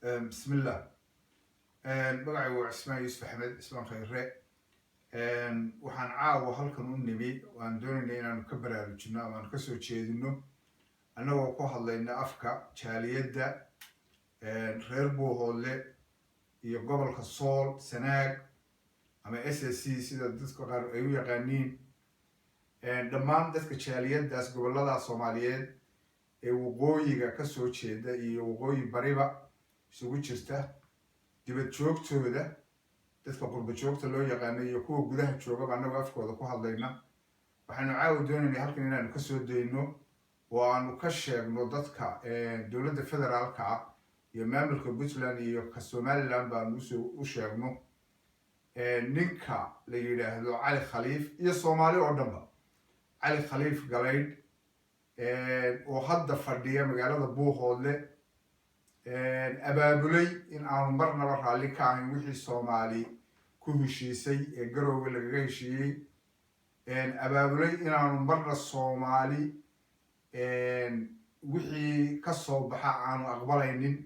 بسم الله. magacay waa Cismaan Yuusuf Axmed Cismaan Khayre. waxaan caawa halkan u nimi waan doonaynaa inaanu ka baraarujino ama aan ka soo jeedino annagoo ku hadlayna afka jaaliyadda reer Buuhoodle iyo gobolka Sool Sanaag ama SSC sida dadka qaar ay u yaqaaniin dhammaan dadka jaaliyaddaas gobollada Soomaaliyeed ee waqooyiga ka soo jeeda iyo waqooyi bariba isugu jirta dibad joogtooda dadka qurba joogta loo yaqaano iyo kuwa gudaha jooga annagoo afkooda ku hadlayna waxaanu caawi doonaynaa halkan inaanu ka soo dayno oo aanu ka sheegno dadka dowladda federaalka ah iyo maamulka Puntland iyo ka Somaliland baanu u sheegno ninka la yidhaahdo Cali Khaliif iyo Soomaali oo dhanba Cali Khaliif Galaydh oo hadda fadhiya magaalada Buuhoodle abaabulay in aanu marnaba raalli ka ahayn wixii Soomaali ku heshiisay ee garowga lagaga heshiiyey abaabulay inaanu marna Soomaali wixii ka soo baxa aanu aqbalaynin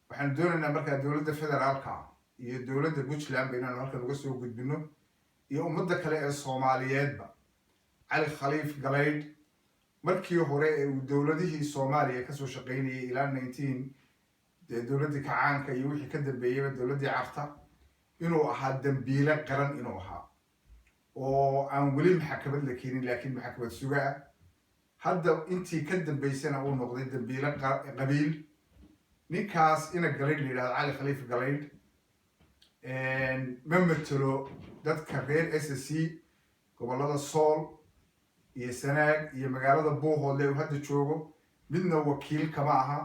waxaan doonaynaa markaa dowladda federaalka iyo dowladda Puntland inaanu halkan uga soo gudbino iyo ummadda kale ee Soomaaliyeedba Cali Khaliif Galaydh markii hore ee uu dowladihii Soomaaliya ka soo shaqeynayay ilaa 19 dowladdii kacaanka iyo wixii ka dambeeyay dowladdii Carta inuu ahaa dambiile qaran inuu ahaa oo aan weli maxkamad la keenin laakiin maxkamad sugaa hadda intii ka dambeysana uu noqday dambiile qabiil ninkaas ina Galaydh la yidhaahdo Cali Khaliif Galaydh ma matalo dadka reer SSC gobollada Sool iyo Sanaag iyo magaalada Buuhoodle uu hadda joogo midna wakiil kama aha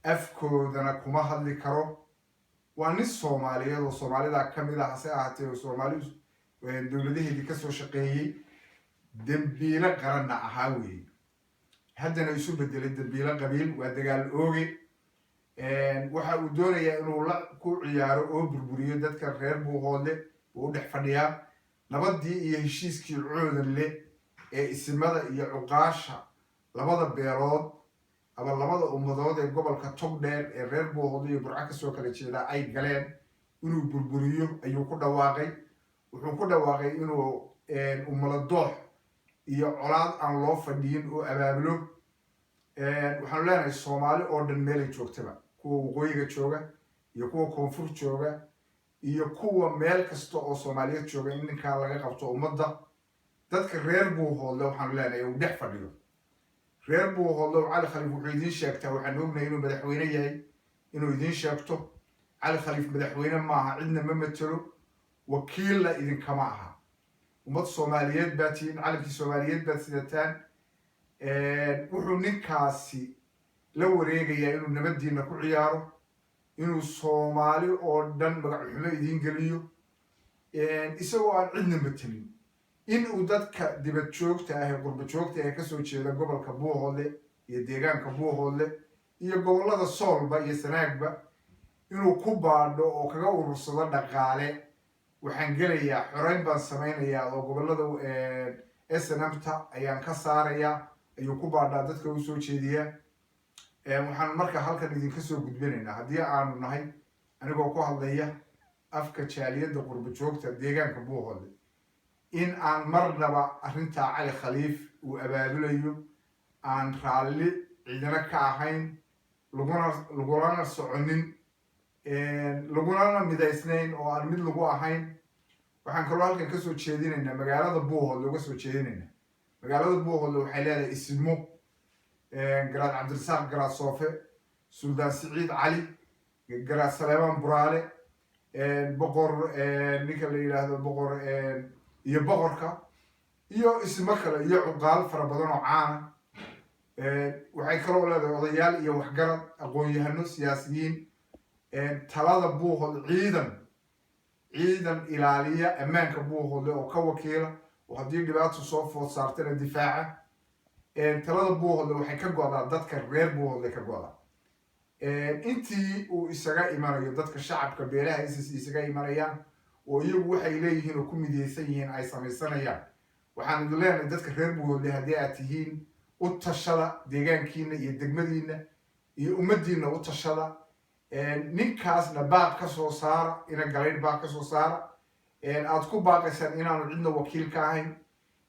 afkoodana kuma hadli karo waa nin Soomaaliyeed oo Soomaalida ka mid ah hase ahaatee oo Soomaalidu dowladaheedii ka soo shaqeeyay dambiile qaranna ahaa weeye haddana isu bedelay dambiile qabiil waa dagaal ooge waxa uu doonayaa inuu ku ciyaaro oo burburiyo dadka reer Buuhoodle uu dhex fadhiyaa nabadii iyo heshiiskii coodan leh ee isimada iyo cuqaasha labada beelood ama labada ummadood ee gobolka Togdheer ee reer Buuhoodle iyo Burco ka soo kala jeeda ay galeen inuu burburiyo ayuu ku dhawaaqay wuxuu ku dhawaaqay inuu ummaladoox iyo colaad aan loo fadhiyin oo abaabulo waxaan leenahay Soomaali oo dhan meel ay joogtaba kuwa waqooyiga jooga iyo kuwa koonfur jooga iyo kuwa meel kasta oo Soomaaliyeed jooga in ninkaan laga qabto ummadda dadka reer Buuhoodle waxaan leenahay uu dhex fadhiyo reer Buuhoodle Cali Khaliif wuxuu idiin sheegtaa waxaan ognahay inuu madaxweyne yahay inuu idiin sheegto Cali Khaliif madaxweyne maaha cidna ma matalo wakiilla idinkama aha ummad Soomaaliyeed baa tihiin calankii Soomaaliyeed baad sidataan wuxuu ninkaasi la wareegayaa inuu nabadiina ku ciyaaro inuu Soomaali oo dhan magac xumo idiin geliyo isagoo aan cidna matalin in uu dadka dibad joogta ah ee qurba joogta ah ka soo jeeda gobolka Buuhoodle iyo deegaanka Buuhoodle iyo gobollada Soolba iyo Sanaagba inuu ku baadho oo kaga urursado dhaqaale waxaan gelayaa xoreyn baan samaynayaa oo gobollada SNMta ayaan ka saarayaa ayuu ku baadhaa dadka u soo jeediyaa waxaan markaa halkan idinka soo gudbinaynaa haddii aanu nahay anigoo ku hadlaya afka jaaliyadda qurba joogta deegaanka Buuhoodle in aan marnaba arrintaa Cali Khaliif uu abaabulayo aan raalli cidina ka ahayn lagulana soconin lagulana midaysnayn oo aan mid lagu ahayn waxaan kaloo halkan ka soo jeedinaynaa magaalada Buuhoodle uga soo jeedinaynaa magaalada Buuhoodle waxay leedahay ismo garaad Cabdirasaaq garaad Soofe Suldaan Siciid Cali garaad Saleemaan Buraale boqor ninka la yidhaahdo boqor iyo boqorka iyo ismo kale iyo cuqaal fara badan oo caana waxay kaloo leedahay odayaal iyo waxgarad aqoon-yahano siyaasiyiin talada Buuhoodle ciidan ilaaliya ammaanka Buuhoodle oo ka wakiila oo haddii dhibaato soo food saartana difaaca talada Buuhoodle waxay ka go'daa dadka reer Buuhoodle ka go'daa intii uu isaga imanayo dadka shacabka beelaha isaga imanayaan oo iyagu waxay leeyihiin oo ku mideysan yihiin ay samaysanayaan waxaan idin leenahay dadka reer Buuhoodle haddii aad tihiin u tashada deegaankiina iyo degmadiina iyo ummaddiina u tashada ninkaasna baaq ka soo saara ina galaydh baaq ka soo saara aad ku baaqaysaan inaanu cidna wakiil ka ahayn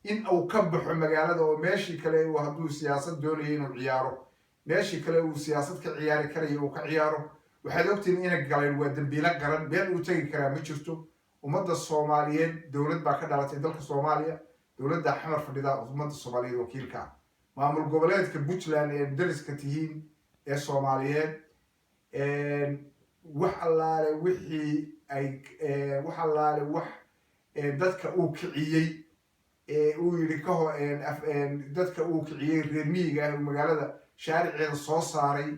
in uu ka baxo magaalada oo meeshii kale uu hadduu siyaasad doonayo inuu ciyaaro meeshii kale uu siyaasad ka ciyaari karayo uu ka ciyaaro waxaad ogtihiin ina galaydh waa dambiilo qaran meel uu tegi karaa ma jirto ummadda soomaaliyeed dowlad baa ka dhalatay dalka soomaaliya dowladda xamar fadhida ummadda soomaaliyeed wakiilka ah maamul goboleedka puntland ee dariska tihiin ee soomaaliyeed wax allaale wixii ay wax allaale wax dadka uu kiciyey uu yidhi dadka uu kiciyey reer miyiga ah magaalada shaariceeda soo saaray